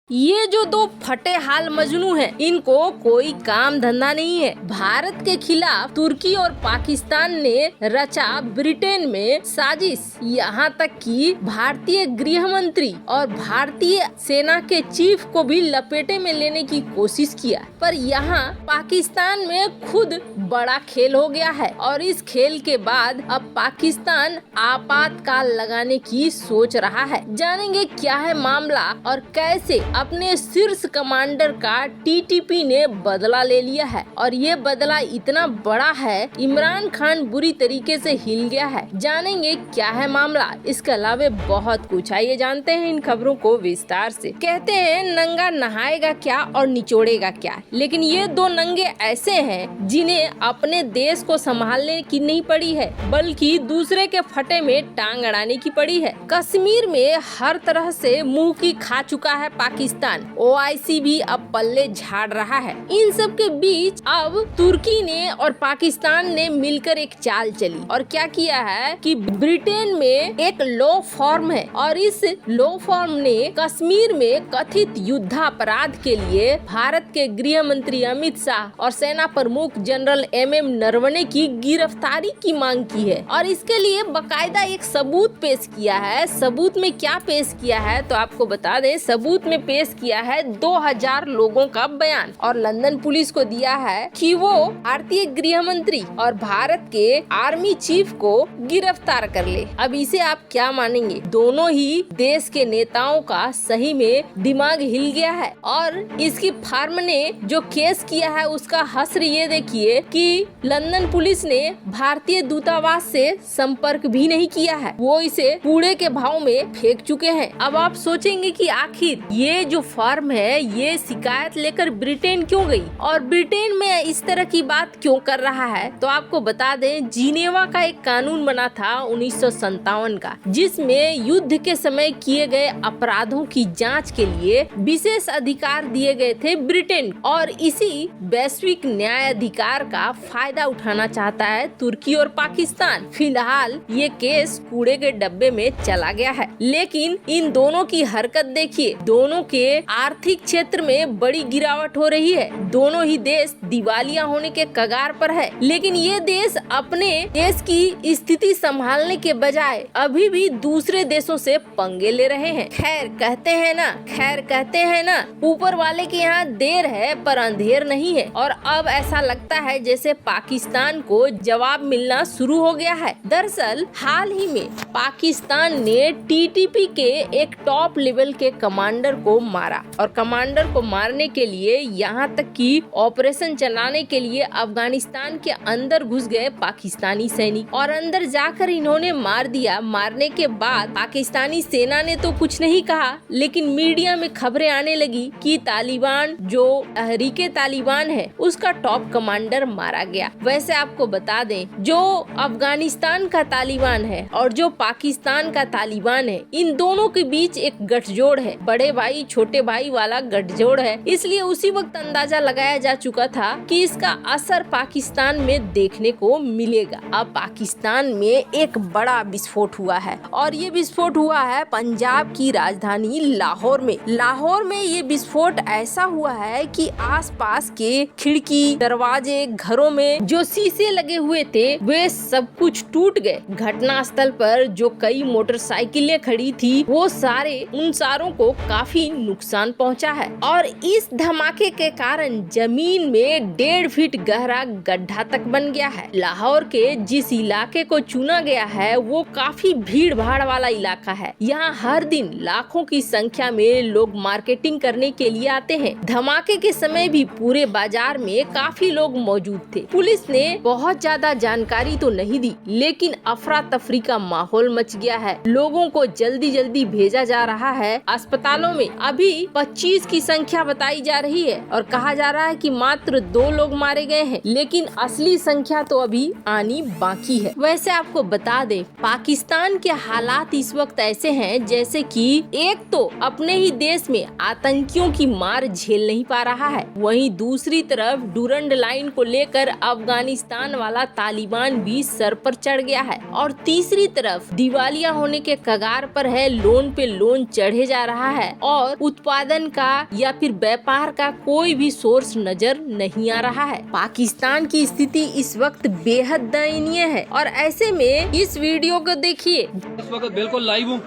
ये जो दो फटे हाल मजनू हैं, इनको कोई काम धंधा नहीं है। भारत के खिलाफ तुर्की और पाकिस्तान ने रचा ब्रिटेन में साजिश। यहाँ तक कि भारतीय गृह मंत्री और भारतीय सेना के चीफ को भी लपेटे में लेने की कोशिश किया, पर यहाँ पाकिस्तान में खुद बड़ा खेल हो गया है और इस खेल के बाद अब पाकिस्तान आपातकाल लगाने की सोच रहा है। जानेंगे क्या है मामला और कैसे अपने शीर्ष कमांडर का टीटीपी ने बदला ले लिया है, और ये बदला इतना बड़ा है इमरान खान बुरी तरीके से हिल गया है। जानेंगे क्या है मामला, इसके अलावा बहुत कुछ। आइए जानते हैं इन खबरों को विस्तार से। कहते हैं नंगा नहाएगा क्या और निचोड़ेगा क्या, लेकिन ये दो नंगे ऐसे हैं जिन्हें अपने देश को संभालने की नहीं पड़ी है, बल्कि दूसरे के फटे में टांग अड़ाने की पड़ी है। कश्मीर में हर तरह से मुंह की खा चुका है पाकिस्तान, ओआईसी भी अब पल्ले झाड़ रहा है। इन सब के बीच अब तुर्की ने और पाकिस्तान ने मिलकर एक चाल चली और क्या किया है कि ब्रिटेन में एक लॉ फॉर्म है और इस लॉ फॉर्म ने कश्मीर में कथित युद्धापराध के लिए भारत के गृह मंत्री अमित शाह और सेना प्रमुख जनरल एमएम नरवणे की गिरफ्तारी की मांग की है और इसके लिए बकायदा एक सबूत पेश किया है। सबूत में क्या पेश किया है तो आपको बता दें, सबूत में पेश किया है 2000 लोगों का बयान और लंदन पुलिस को दिया है कि वो भारतीय गृह मंत्री और भारत के आर्मी चीफ को गिरफ्तार कर ले। अब इसे आप क्या मानेंगे, दोनों ही देश के नेताओं का सही में दिमाग हिल गया है। और इसकी फार्म ने जो केस किया है उसका हश्र ये देखिए कि लंदन पुलिस ने भारतीय दूतावास से संपर्क भी नहीं किया है, वो इसे कूड़े के भाव में फेंक चुके हैं। अब आप सोचेंगे कि आखिर ये जो फर्म है ये शिकायत लेकर ब्रिटेन क्यों गई और ब्रिटेन में इस तरह की बात क्यों कर रहा है, तो आपको बता दें जिनेवा का एक कानून बना था 1957 का, जिसमें युद्ध के समय किए गए अपराधों की जांच के लिए विशेष अधिकार दिए गए थे ब्रिटेन, और इसी वैश्विक न्याय अधिकार का फायदा उठाना चाहता है तुर्की और पाकिस्तान। फिलहाल ये केस कूड़े के डब्बे में चला गया है, लेकिन इन दोनों की हरकत देखिए, दोनों के आर्थिक क्षेत्र में बड़ी गिरावट हो रही है। दोनों ही देश दिवालिया होने के कगार पर है, लेकिन ये देश अपने देश की स्थिति संभालने के बजाय अभी भी दूसरे देशों से पंगे ले रहे हैं। खैर कहते हैं ना ऊपर वाले के यहाँ देर है पर अंधेर नहीं है, और अब ऐसा लगता है जैसे पाकिस्तान को जवाब मिलना शुरू हो गया है। दरअसल हाल ही में पाकिस्तान ने टीटीपी के एक टॉप लेवल के कमांडर को मारा और कमांडर को मारने के लिए यहाँ तक कि ऑपरेशन चलाने के लिए अफगानिस्तान के अंदर घुस गए पाकिस्तानी सैनिक और अंदर जाकर इन्होंने मार दिया। मारने के बाद पाकिस्तानी सेना ने तो कुछ नहीं कहा, लेकिन मीडिया में खबरें आने लगी कि तालिबान जो तहरीके तालिबान है उसका टॉप कमांडर मारा गया। वैसे आपको बता दें जो अफगानिस्तान का तालिबान है और जो पाकिस्तान का तालिबान है, इन दोनों के बीच एक गठजोड़ है, बड़े भाई छोटे भाई वाला गठजोड़ है। इसलिए उसी वक्त अंदाजा लगाया जा चुका था कि इसका असर पाकिस्तान में देखने को मिलेगा। अब पाकिस्तान में एक बड़ा विस्फोट हुआ है और ये विस्फोट हुआ है पंजाब की राजधानी लाहौर में। लाहौर में ये विस्फोट ऐसा हुआ है कि आसपास के खिड़की दरवाजे घरों में जो शीशे लगे हुए थे वे सब कुछ टूट गए। घटना स्थल पर जो कई मोटरसाइकिलें खड़ी थी वो उन सारों को काफी नुकसान पहुंचा है और इस धमाके के कारण जमीन में 1.5 फीट गहरा गड्ढा तक बन गया है। लाहौर के जिस इलाके को चुना गया है वो काफी भीड़ भाड़ वाला इलाका है। यहाँ हर दिन लाखों की संख्या में लोग मार्केटिंग करने के लिए आते हैं। धमाके के समय भी पूरे बाजार में काफी लोग मौजूद थे। पुलिस ने बहुत ज्यादा जानकारी तो नहीं दी, लेकिन अफरा तफरी का माहौल मच गया है। लोगों को जल्दी भेजा जा रहा है अस्पतालों में। अभी 25 की संख्या बताई जा रही है और कहा जा रहा है कि मात्र 2 लोग मारे गए हैं, लेकिन असली संख्या तो अभी आनी बाकी है। वैसे आपको बता दें पाकिस्तान के हालात इस वक्त ऐसे हैं जैसे कि एक तो अपने ही देश में आतंकियों की मार झेल नहीं पा रहा है, वहीं दूसरी तरफ डूरंड लाइन को लेकर अफगानिस्तान वाला तालिबान भी सर पर चढ़ गया है और तीसरी तरफ दिवालिया होने के कगार पर है, लोन पे लोन चढ़े जा रहा है और और उत्पादन का या फिर व्यापार का कोई भी सोर्स नजर नहीं आ रहा है। पाकिस्तान की स्थिति इस वक्त बेहद दयनीय है और ऐसे में इस वीडियो को देखिए। इस वक्त बिल्कुल लाइव हूँ,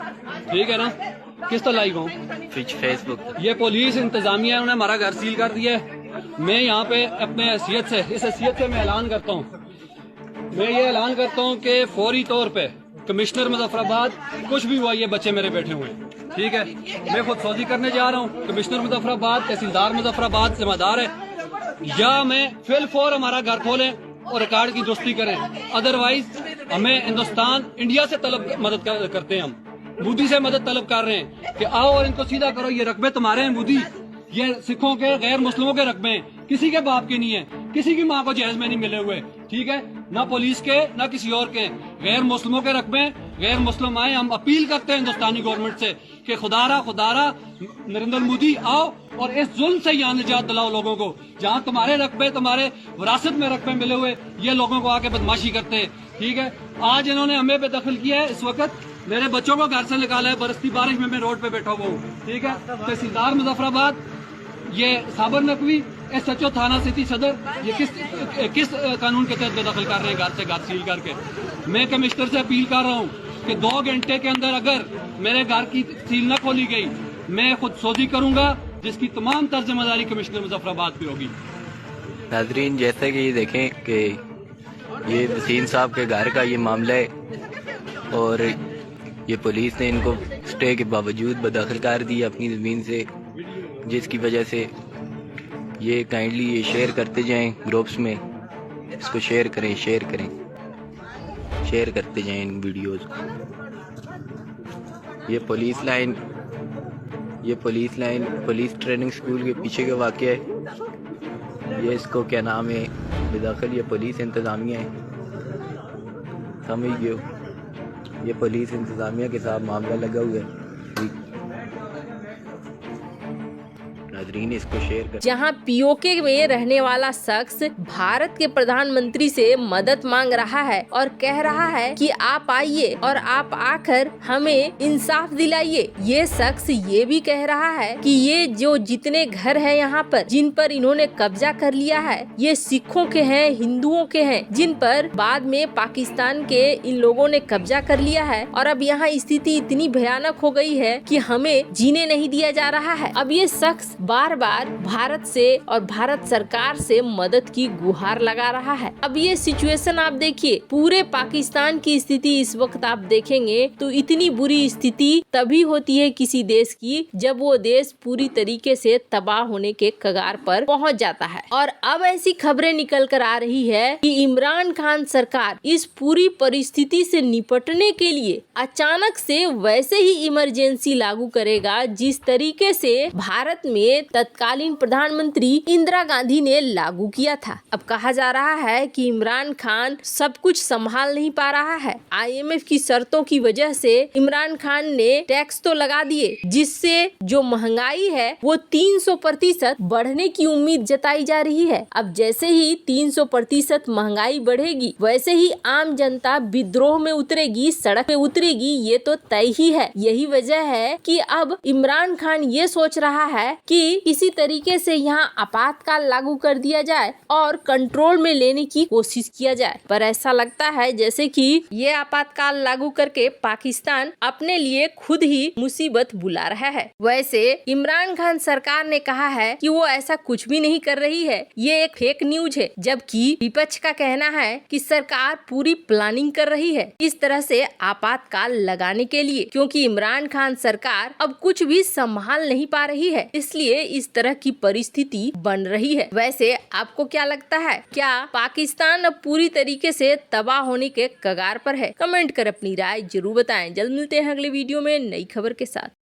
ठीक है ना? किस तरह लाइव हूँ? फेसबुक। ये पुलिस इंतजामिया ने हमारा घर सील कर दिया है। मैं यहाँ पे अपने हैसियत से, इस हैसियत से मैं ऐलान करता हूँ, मैं ये ऐलान करता हूँ कि फौरी तौर पे कमिश्नर मुजफ्फराबाद, कुछ भी हुआ, ये बच्चे मेरे बैठे हुए हैं, ठीक है? मैं खुद सौजी करने जा रहा हूँ। कमिश्नर मुजफ्फराबाद, तहसीलदार मुजफ्फराबाद जिम्मेदार है, या मैं फिल फौर हमारा घर खोलें और रिकॉर्ड की दुरुस्ती करें। अदरवाइज हमें हिंदुस्तान, इंडिया से मदद करते हैं, हम मोदी से मदद तलब कर रहे हैं कि आओ और इनको सीधा करो। ये रकबे तुम्हारे हैं मोदी, ये सिखों के, गैर मुस्लिमों के रकबे हैं, किसी के बाप के नहीं है, किसी की माँ को जहेज में नहीं मिले हुए, ठीक है? ना पुलिस के ना किसी और के, गैर मुस्लिमों के रकबे, गैर मुस्लिम आए। हम अपील करते हैं हिंदुस्तानी गवर्नमेंट से कि खुदारा नरेंद्र मोदी आओ और इस जुल्म से यहाँ निजात दिलाओ लोगों को। जहाँ तुम्हारे रकबे, तुम्हारे विरासत में रकबे मिले हुए, ये लोगों को आके बदमाशी करते हैं, ठीक है? आज इन्होंने हमें बेदखल किया है। इस वक्त मेरे बच्चों को घर से निकाला है, बरसती बारिश में मैं रोड पे बैठा हुआ हूँ, ठीक है? तहसीलदार मुजफ्फराबाद, ये साबर नकवी, SHO थाना सिटी सदर, ये किस कानून के तहत बेदखल कर रहे हैं घर से घर सील करके? मैं कमिश्नर से अपील कर रहा हूँ कि 2 घंटे के अंदर अगर मेरे घर की सील न खोली गई, मैं खुद सोधी करूंगा, जिसकी तमाम तर जिम्मेदारी कमिश्नर मुजफ्फराबाद पे होगी। नाजरीन, जैसे कि देखें कि ये वसीम साहब के घर का ये मामला है और ये पुलिस ने इनको स्टे के बावजूद बेदखल कर दिया अपनी ज़मीन से, जिसकी वजह से ये काइंडली ये शेयर करते जाएं ग्रुप्स में, इसको शेयर करें, शेयर करते जाएं इन वीडियोस को। ये पुलिस ट्रेनिंग स्कूल के पीछे का वाक़या है। ये इसको क्या नाम है, बेदखल ये पुलिस इंतज़ामिया है, समझ गए? ये पुलिस इंतज़ामिया के साथ मामला लगा हुआ है। नाज़रीन, इसको शेयर कर। जहां POK में रहने वाला शख्स भारत के प्रधानमंत्री से मदद मांग रहा है और कह रहा है कि आप आइए और आप आकर हमें इंसाफ दिलाइए। ये शख्स ये भी कह रहा है कि ये जो जितने घर हैं यहाँ पर, जिन पर इन्होंने कब्जा कर लिया है, ये सिखों के हैं, हिंदुओं के हैं, जिन पर बाद में पाकिस्तान के इन लोगों ने कब्जा कर लिया है। और अब यहाँ स्थिति इतनी भयानक हो गई है कि हमें जीने नहीं दिया जा रहा है। अब ये शख्स बार बार भारत से और भारत सरकार से मदद की गुहार लगा रहा है। अब ये सिचुएशन आप देखिए, पूरे पाकिस्तान की स्थिति इस वक्त आप देखेंगे तो इतनी बुरी स्थिति तभी होती है किसी देश की जब वो देश पूरी तरीके से तबाह होने के कगार पर पहुंच जाता है। और अब ऐसी खबरें निकल कर आ रही है कि इमरान खान सरकार इस पूरी परिस्थिति से निपटने के लिए अचानक से वैसे ही इमरजेंसी लागू करेगा जिस तरीके से भारत में तत्कालीन प्रधानमंत्री इंदिरा गांधी ने लागू किया था। अब कहा जा रहा है कि इमरान खान सब कुछ संभाल नहीं पा रहा है। IMF की शर्तों की वजह से इमरान खान ने टैक्स तो लगा दिए, जिससे जो महंगाई है वो 300% बढ़ने की उम्मीद जताई जा रही है। अब जैसे ही 300% महंगाई बढ़ेगी, वैसे ही आम जनता विद्रोह में उतरेगी, सड़क पे उतरेगी, ये तो तय ही है। यही वजह है कि अब इमरान खान ये सोच रहा है कि किसी तरीके से यहाँ आपातकाल लागू कर दिया जाए और कंट्रोल में लेने की कोशिश किया जाए। पर ऐसा लगता है जैसे कि ये आपातकाल लागू करके पाकिस्तान अपने लिए खुद ही मुसीबत बुला रहा है। वैसे इमरान खान सरकार ने कहा है कि वो ऐसा कुछ भी नहीं कर रही है, ये एक फेक न्यूज है, जबकि विपक्ष का कहना है कि सरकार पूरी प्लानिंग कर रही है इस तरह से आपातकाल लगाने के लिए, क्योंकि इमरान खान सरकार अब कुछ भी संभाल नहीं पा रही है, इसलिए इस तरह की परिस्थिति बन रही है। वैसे आपको क्या लगता है, क्या पाकिस्तान अब पूरी तरीके से तबाह होने के कगार पर है? कमेंट कर अपनी राय जरूर बताएं। जल्द मिलते हैं अगले वीडियो में नई खबर के साथ।